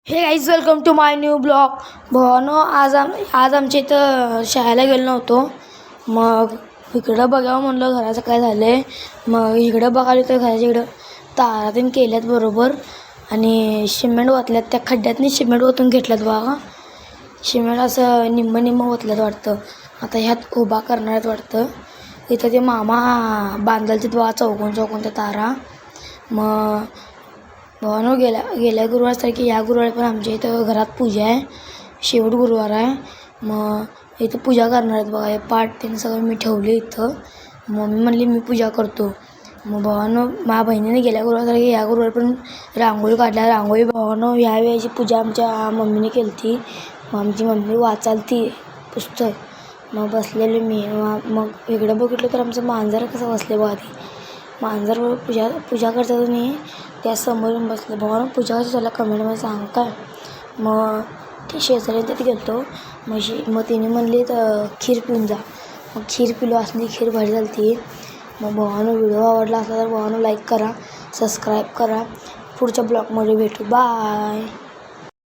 हे guys welcome to my new blog. भावानो आज आमच्या इथं शाळेला गेलो नव्हतो. मग इकडं बघावं म्हणलं घराचं काय झालं आहे. मग इकडं बघायला तर घराच्या इकडं तारा तीन केल्यात बरोबर आणि सिमेंट ओतल्यात. त्या खड्ड्यातनी सिमेंट ओतून घेतल्यात बघा. सिमेंट असं निम्म ओतल्यात वाटतं. आता ह्यात उभा करणार आहेत वाटतं. इथं ते मामा बांधायला तिथं बघा चौकोन त्या तारा. मग भावानो गेल्या गुरुवारसारखी या गुरुवारी पण आमच्या इथं घरात पूजा आहे. शेवट गुरुवार आहे. मग इथं पूजा करणार आहेत बघा. हे पाट त्यांनी सगळं मी ठेवले इथं. मम्मी म्हणली मी पूजा करतो. मग भावानो माझ्या बहिणीने गेल्या गुरुवारसारखी या गुरुवारी पण रांगोळी काढल्या. रांगोळी भावानो ह्या वेळेची पूजा आमच्या मम्मीने केली होती. मग आमची मम्मी वाचाल ती पुस्तक. मग बसलेली मी. मग इकडं बघितलं तर आमचं मांजर कसं बसले बघा. ती मांजरवर पूजा करतात आणि त्या समोरून बसले. भावानो पूजा कशी झाला कमेंटमध्ये सांग काय. मग ते शेजारी तिथे गेलो. मग तिने म्हणली तर खीर पिऊन जा. मग खीर पिलो. असली खीर भारी झाली ती. मग भावानो व्हिडिओ आवडला असला तर भावानो लाईक करा, सबस्क्राईब करा. पुढच्या ब्लॉगमध्ये भेटू. बाय.